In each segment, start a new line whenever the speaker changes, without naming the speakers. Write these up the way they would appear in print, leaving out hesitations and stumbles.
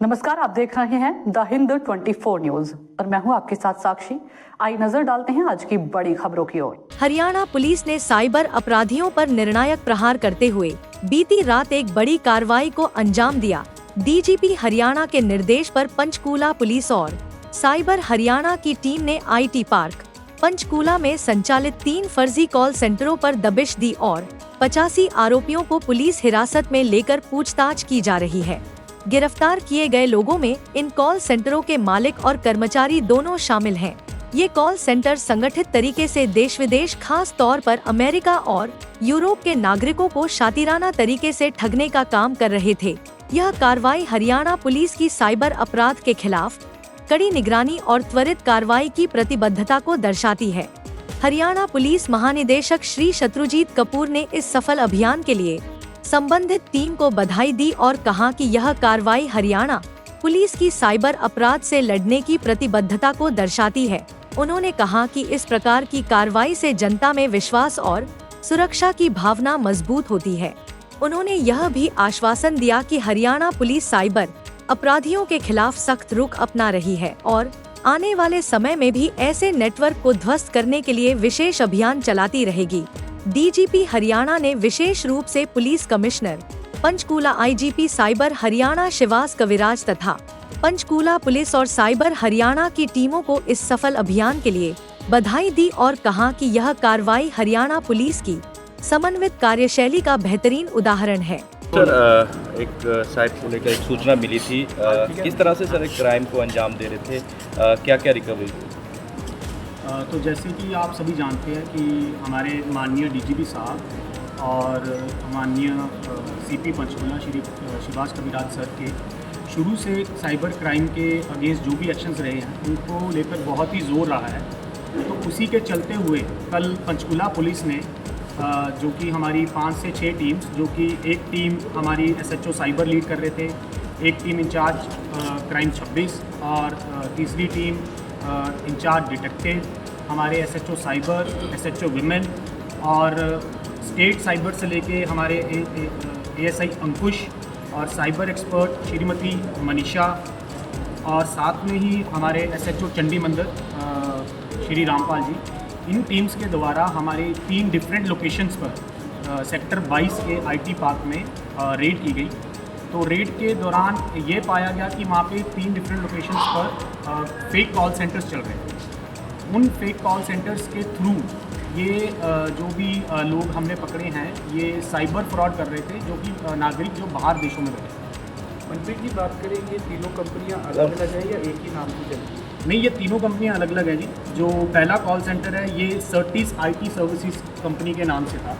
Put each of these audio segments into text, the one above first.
नमस्कार, आप देख रहे हैं द हिंद 24 न्यूज और मैं हूं आपके साथ साक्षी। आइए नजर डालते हैं आज की बड़ी खबरों की ओर।
हरियाणा पुलिस ने साइबर अपराधियों पर निर्णायक प्रहार करते हुए बीती रात एक बड़ी कार्रवाई को अंजाम दिया। डीजीपी हरियाणा के निर्देश पर पंचकूला पुलिस और साइबर हरियाणा की टीम ने आईटी पार्क पंचकूला में संचालित 3 फर्जी कॉल सेंटरों पर दबिश दी और 85 आरोपियों को पुलिस हिरासत में लेकर पूछताछ की जा रही है। गिरफ्तार किए गए लोगों में इन कॉल सेंटरों के मालिक और कर्मचारी दोनों शामिल हैं। ये कॉल सेंटर संगठित तरीके से देश विदेश, खास तौर पर अमेरिका और यूरोप के नागरिकों को शातिराना तरीके से ठगने का काम कर रहे थे। यह कार्रवाई हरियाणा पुलिस की साइबर अपराध के खिलाफ कड़ी निगरानी और त्वरित कार्रवाई की प्रतिबद्धता को दर्शाती है। हरियाणा पुलिस महानिदेशक श्री शत्रुजीत कपूर ने इस सफल अभियान के लिए संबंधित टीम को बधाई दी और कहा कि यह कार्रवाई हरियाणा पुलिस की साइबर अपराध से लड़ने की प्रतिबद्धता को दर्शाती है। उन्होंने कहा कि इस प्रकार की कार्रवाई से जनता में विश्वास और सुरक्षा की भावना मजबूत होती है। उन्होंने यह भी आश्वासन दिया कि हरियाणा पुलिस साइबर अपराधियों के खिलाफ सख्त रुख अपना रही है और आने वाले समय में भी ऐसे नेटवर्क को ध्वस्त करने के लिए विशेष अभियान चलाती रहेगी। डीजीपी हरियाणा ने विशेष रूप से police commissioner Panchkula, IGP cyber Haryana Shivas Kaviraj तथा पंचकूला पुलिस और साइबर हरियाणा की टीमों को इस सफल अभियान के लिए बधाई दी और कहा कि यह कार्रवाई हरियाणा पुलिस की समन्वित कार्यशैली का बेहतरीन उदाहरण है।
सर, एक साइट को लेकर एक सूचना मिली थी, किस तरह से सर एक क्राइम को अंजाम दे रहे थे, क्या क्या रिकवरी हुई?
तो जैसे कि आप सभी जानते हैं कि हमारे माननीय डीजीपी साहब और माननीय सीपी पंचकूला श्री शिवास कविराज सर के शुरू से साइबर क्राइम के अगेंस्ट जो भी एक्शंस रहे हैं उनको लेकर बहुत ही जोर रहा है। तो उसी के चलते हुए कल पंचकूला पुलिस ने जो कि हमारी 5 से 6 टीम्स, जो कि एक टीम हमारी एसएचओ साइबर लीड कर रहे थे, एक टीम इंचार्ज क्राइम 26 और तीसरी टीम इंचार्ज डिटेक्टिव, हमारे एसएचओ साइबर, एसएचओ विमेन और स्टेट साइबर से लेके हमारे एएसआई अंकुश और साइबर एक्सपर्ट श्रीमती मनीषा और साथ में ही हमारे एसएचओ चंडी मंदिर श्री रामपाल जी, इन टीम्स के द्वारा हमारे 3 डिफरेंट लोकेशंस पर सेक्टर 22 के आईटी पार्क में रेड की गई। तो रेड के दौरान ये पाया गया कि वहाँ पे 3 डिफरेंट लोकेशंस पर फेक कॉल सेंटर्स चल रहे थे। उन फेक कॉल सेंटर्स के थ्रू ये जो भी लोग हमने पकड़े हैं ये साइबर फ्रॉड कर रहे थे, जो कि नागरिक जो बाहर देशों में रहते हैं।
मनप्रीत जी, बात करें ये तीनों कंपनियां अलग अलग है या एक ही नाम की चलती है?
नहीं, ये तीनों कंपनियां अलग अलग है जी। जो पहला कॉल सेंटर है ये सर्टिस आईटी सर्विसेज कंपनी के नाम से था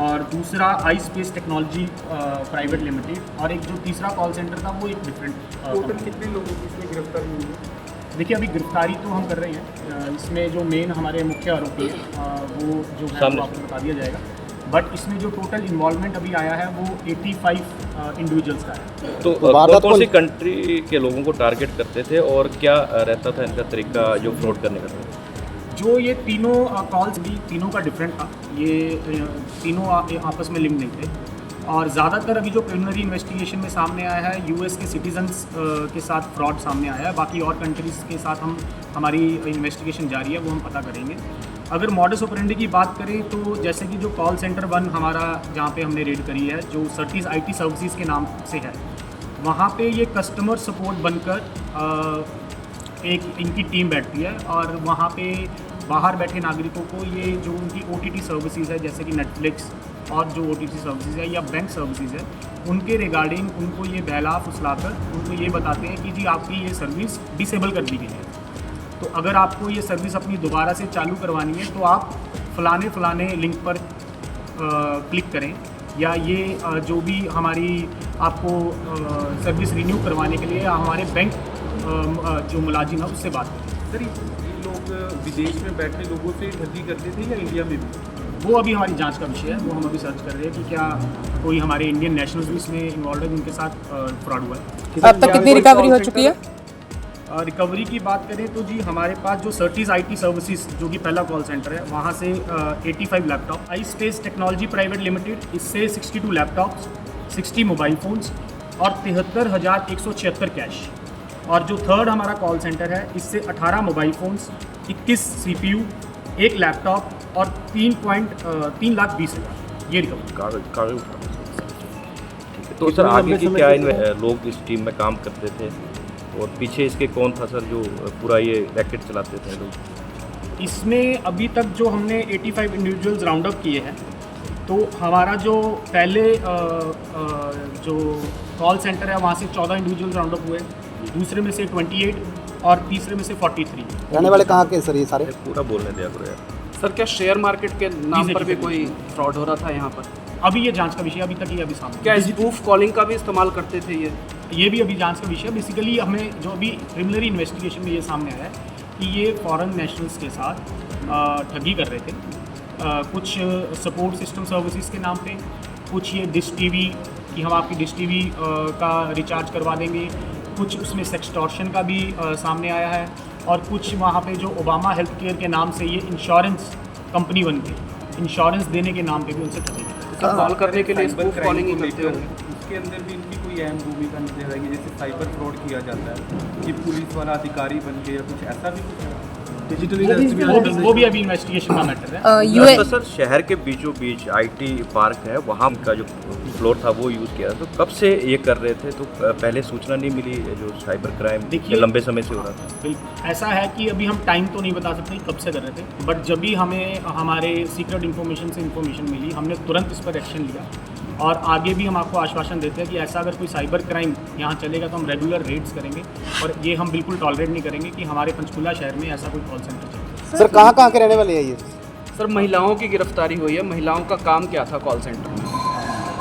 और दूसरा आई स्पेस टेक्नोलॉजी प्राइवेट लिमिटेड और एक जो तीसरा कॉल सेंटर था वो एक डिफरेंट।
टोटल कितने लोगों की इसमें गिरफ्तारी हुई है?
देखिए, अभी गिरफ्तारी तो हम कर रहे हैं। इसमें जो मेन हमारे मुख्य आरोपी है वो जो है वो आपको बता दिया जाएगा, बट इसमें जो टोटल इन्वॉल्वमेंट अभी आया है वो 85 इंडिविजुअल्स का है।
तो कौन सी कंट्री के लोगों को टारगेट करते थे और क्या रहता था इनका तरीका जो फ्रॉड करने का?
जो ये तीनों कॉल्स भी तीनों का डिफरेंट था, ये तीनों आपस में लिंक नहीं थे और ज़्यादातर अभी जो प्रिलिमिनरी इन्वेस्टिगेशन में सामने आया है यूएस के सिटीजन्स के साथ फ्रॉड सामने आया है। बाकी और कंट्रीज़ के साथ हमारी इन्वेस्टिगेशन जारी है, वो हम पता करेंगे। अगर मॉडस ऑपरेंडी की बात करें तो जैसे कि जो कॉल सेंटर 1 हमारा जहाँ पे हमने रेड करी है जो सर्टिस आईटी सर्विसेज के नाम से है, वहाँ पे ये कस्टमर सपोर्ट बनकर एक इनकी टीम बैठती है और वहाँ पे बाहर बैठे नागरिकों को ये जो उनकी ओटीटी सर्विसेज है जैसे कि नेटफ्लिक्स और जो ओटीटी सर्विसेज है या बैंक सर्विसेज है उनके रिगार्डिंग उनको ये बहला फुसलाकर उनको ये बताते हैं कि जी आपकी ये सर्विस डिसेबल कर दी गई है, तो अगर आपको ये सर्विस अपनी दोबारा से चालू करवानी है तो आप फलाने लिंक पर क्लिक करें या ये जो भी हमारी आपको सर्विस रिन्यू करवाने के लिए हमारे बैंक जो मुलाजिम है उससे बात करें।
सर, ये लोग विदेश में बैठे लोगों से ठगी करते थे या इंडिया में भी?
वो अभी हमारी जांच का विषय है, वो हम अभी सर्च कर रहे हैं कि क्या कोई हमारे इंडियन नेशनल्स भी इसमें इन्वॉल्व है उनके साथ फ्रॉड हुआ है।
अब तक कितनी रिकवरी हो चुकी है?
रिकवरी की बात करें तो जी हमारे पास जो सर्टिस आईटी सर्विसेज जो कि पहला कॉल सेंटर है वहाँ से 85 लैपटॉप, आई स्पेस टेक्नोलॉजी प्राइवेट लिमिटेड इससे 62 लैपटॉप्स, 60 मोबाइल फ़ोन्स और 73,176 कैश। और जो थर्ड हमारा कॉल सेंटर है, इससे 18 मोबाइल फ़ोन्स, 21 CPU, एक लैपटॉप और 3,20,000 ये रिकवर।
कागज तो सर आगे की क्या लोग इस टीम में काम करते थे और पीछे इसके कौन था सर जो पूरा ये रैकेट चलाते थे लोग?
इसमें अभी तक जो हमने 85 इंडिविजुअल्स राउंड अप किए हैं, तो हमारा जो पहले जो कॉल सेंटर है वहाँ से 14 इंडिविजुअल राउंड अप हुए, दूसरे में से 28 और तीसरे में से 43।
रहने वाले कहाँ के सर ये सारे?
पूरा बोलने दिया करो यार।
सर क्या शेयर मार्केट के नाम पर भी कोई फ्रॉड हो रहा था यहाँ पर?
अभी ये जांच का विषय, अभी तक ये अभी सामने
क्या स्पूफ कॉलिंग का भी इस्तेमाल करते थे
ये भी अभी जांच का विषय। बेसिकली हमें जो अभी प्रिलिमिनरी इन्वेस्टिगेशन में ये सामने आया है कि ये फॉरेन नेशनल्स के साथ ठगी कर रहे थे। कुछ सपोर्ट सिस्टम सर्विसेज के नाम पे, कुछ ये डिश टीवी कि हम आपकी डिश टीवी का रिचार्ज करवा देंगे, कुछ उसमें सेक्सटॉर्शन का भी सामने आया है, और कुछ वहाँ पे जो ओबामा हेल्थ केयर के नाम से ये इंश्योरेंस कंपनी बन के इंश्योरेंस देने के नाम पे भी उनसे ठगी।
कॉल करने के लिए स्पूफ कॉलिंग ही करते हो?
इसके अंदर भी इनकी कोई अहम भूमिका नजर आएगी, जैसे साइबर फ्रॉड किया जाता है कि पुलिस वाला अधिकारी बन के या कुछ ऐसा भी कुछ है?
वो भी अभी इन्वेस्टिगेशन का मैटर है।
तो सर शहर के बीचों बीच IT पार्क है, वहाँ का जो फ्लोर था वो यूज़ किया, तो कब से ये कर रहे थे? तो पहले सूचना नहीं मिली जो साइबर क्राइम लंबे समय से हो रहा था?
बिल्कुल ऐसा है कि अभी हम टाइम तो नहीं बता सकते कब से कर रहे थे, बट जब भी हमें हमारे सीक्रेट इन्फॉर्मेशन से इन्फॉर्मेशन मिली, हमने तुरंत इस पर एक्शन लिया। और आगे भी हम आपको आश्वासन देते हैं कि ऐसा अगर कोई साइबर क्राइम यहाँ चलेगा तो हम रेगुलर रेड्स करेंगे, और ये हम बिल्कुल टॉलरेट नहीं करेंगे कि हमारे पंचकुला शहर में ऐसा कोई कॉल सेंटर चले।
सर कहाँ के रहने वाले हैं ये?
सर महिलाओं की गिरफ्तारी हुई है, महिलाओं का काम क्या था कॉल सेंटर में?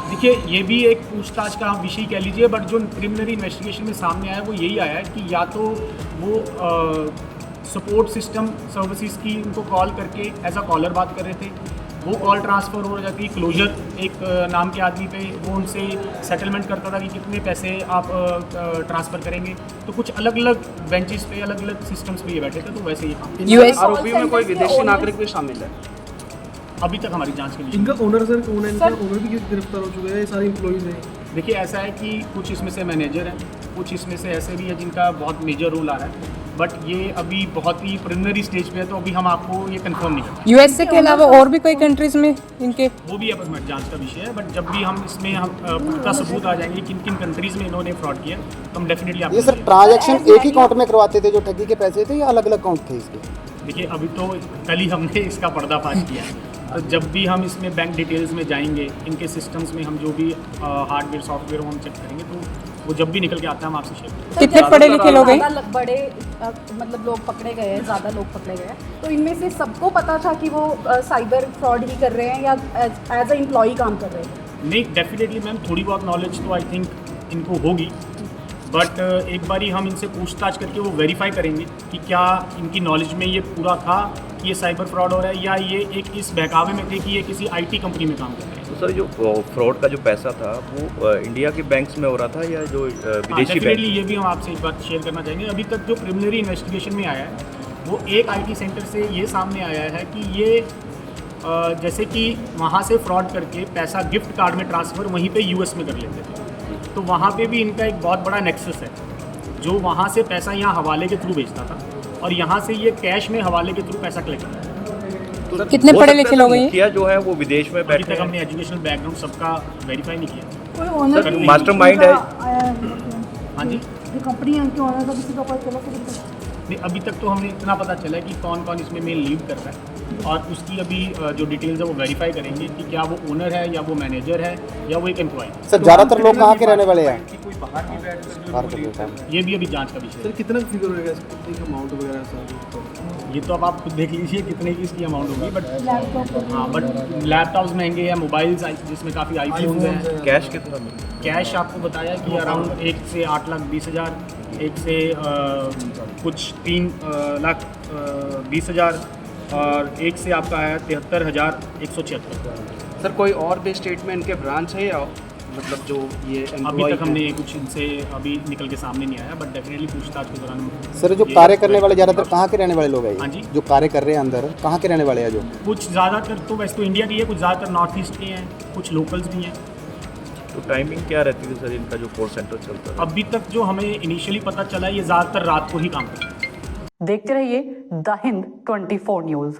देखिए ये भी एक पूछताछ का विषय कह लीजिए, बट जो प्रिलिमिनरी इन्वेस्टिगेशन में सामने आया वो यही आया है कि या तो वो सपोर्ट सिस्टम सर्विसेज की उनको कॉल करके एज अ कॉलर बात कर रहे थे, वो कॉल ट्रांसफ़र हो जाती, क्लोजर एक नाम के आदमी पे वो उनसे सेटलमेंट करता था कि कितने पैसे आप ट्रांसफ़र करेंगे। तो कुछ अलग अलग बेंचेस पे, अलग अलग सिस्टम्स पे ये बैठे थे, तो वैसे ही काम।
आरोपियों में कोई विदेशी नागरिक भी शामिल है?
अभी तक हमारी जांच के विषय।
इनका ओनर सर कौन है? इनका ओनर भी गिरफ्तार हो चुका है, ये सारे एम्प्लॉइज हैं।
देखिए ऐसा है कि कुछ इसमें से मैनेजर हैं, कुछ इसमें से ऐसे भी है जिनका बहुत मेजर रोल आ रहा है, बट ये अभी बहुत ही प्रिलिमिनरी स्टेज पे है, तो अभी हम आपको ये कंफर्म नहीं कर पाएंगे।
USA के अलावा और भी कोई कंट्रीज में इनके?
वो भी अब जांच का विषय है, बट जब भी हम इसमें हम पुख्ता सबूत आ जाएंगे किन किन कंट्रीज़ में इन्होंने फ्रॉड किया, तो हम डेफिनेटली
ये
आपको
सर ट्रांजैक्शन एक ही अकाउंट में करवाते थे जो ठगी के पैसे थे, या अलग अलग अकाउंट थे इसके?
देखिए अभी तो कल ही हमने इसका पर्दाफाश किया है, तो जब भी हम इसमें बैंक डिटेल्स में जाएंगे, इनके सिस्टम्स में हम जो भी हार्डवेयर सॉफ्टवेयर वो हम चेक करेंगे, तो वो जब भी निकल के आता है हम आपसे शेयर करेंगे।
कितने पढ़े लिखे लोग हैं?
ज़्यादा बड़े मतलब लोग पकड़े गए हैं, ज़्यादा लोग पकड़े गए हैं, तो इनमें से सबको पता था कि वो साइबर फ्रॉड ही कर रहे हैं या एज अ एम्प्लॉई काम कर रहे हैं?
नहीं, डेफिनेटली मैम थोड़ी बहुत नॉलेज तो आई थिंक इनको होगी, बट एक बारी हम इनसे पूछताछ करके वो वेरीफाई करेंगे कि क्या इनकी नॉलेज में ये पूरा था कि ये साइबर फ्रॉड हो रहा है, या ये एक इस बहकावे में थे कि ये किसी IT कंपनी में काम कर रहे हैं।
तो सर जो फ्रॉड का जो पैसा था वो इंडिया के बैंक्स में हो रहा था या जो विदेशी
डेफिनेटली
बैंक?
ये भी हम आपसे एक बात शेयर करना चाहेंगे। अभी तक जो प्रिलिमिनरी इन्वेस्टिगेशन में आया है वो एक IT सेंटर से ये सामने आया है कि ये जैसे कि वहाँ से फ्रॉड करके पैसा गिफ्ट कार्ड में ट्रांसफ़र वहीं पे US में कर लेते थे, तो वहाँ पे भी इनका एक बहुत बड़ा नेक्सस है, जो वहाँ से पैसा यहाँ हवाले के थ्रू भेजता था और यहाँ से ये कैश में हवाले के थ्रू पैसा कलेक्ट करता है।
तो
कितने
हो
पढ़े
सकता
लिखे
है
लोग हैं ये?
मुखिया जो है वो विदेश में
अभी
बैठे
तक
हैं।
हमने एजुकेशनल बैकग्राउंड सबका वेरीफाई नहीं किया।
सर मास्टरमाइंड है।
हाँ जी,
कंपनी उनके ओनर का किसी का पता चला?
नहीं, अभी तक तो हमें इतना पता चला है कि कौन कौन इसमें मेन लीड कर रहा है, और उसकी अभी जो डिटेल्स है वो वेरीफाई करेंगे कि क्या वो ओनर है या वो मैनेजर है या वो एक एम्प्लॉय है।
सर ज़्यादातर लोग कहाँ के रहने वाले हैं?
कि कोई बाहर भी बैठ कर
बाहर के
जो
लोग हैं।
ये भी अभी जांच का विषय
सर कितना फिगर होगा इसका, कितनी अमाउंट वगैरह सर?
है। ये तो अब आप खुद देख लीजिए कितने की इसकी अमाउंट होगी, बट हाँ, बट लैपटॉप्स महंगे हैं, मोबाइल्स जिसमें काफ़ी आईफोन्स हैं।
कैश कितना मिला?
कैश आपको बताया कि अराउंड 1 से 8,20,000, 1 से कुछ 3,20,000 और 1 से आपका है 73,176।
सर कोई और भी स्टेट में इनके ब्रांच है या मतलब जो ये
अभी
employee
तक हमने
हैं?
कुछ इनसे अभी निकल के सामने नहीं आया, बट डेफिनेटली पूछताछ के दौरान
सर जो
ये-
कार्य करने वाले ज़्यादातर कहाँ के रहने वाले लोग हैं?
हाँ जी?
जो कार्य कर रहे हैं अंदर कहाँ के रहने वाले हैं? जो
कुछ ज़्यादातर तो वैसे तो इंडिया की है, कुछ ज़्यादातर नॉर्थ ईस्ट के हैं, कुछ लोकल्स भी हैं।
तो टाइमिंग क्या रहती थी सर इनका जो कॉल सेंटर चलता था?
अभी तक जो हमें इनिशियली पता चला ये ज़्यादातर रात को ही काम करते हैं।
देखते रहिए द हिंद 24 न्यूज।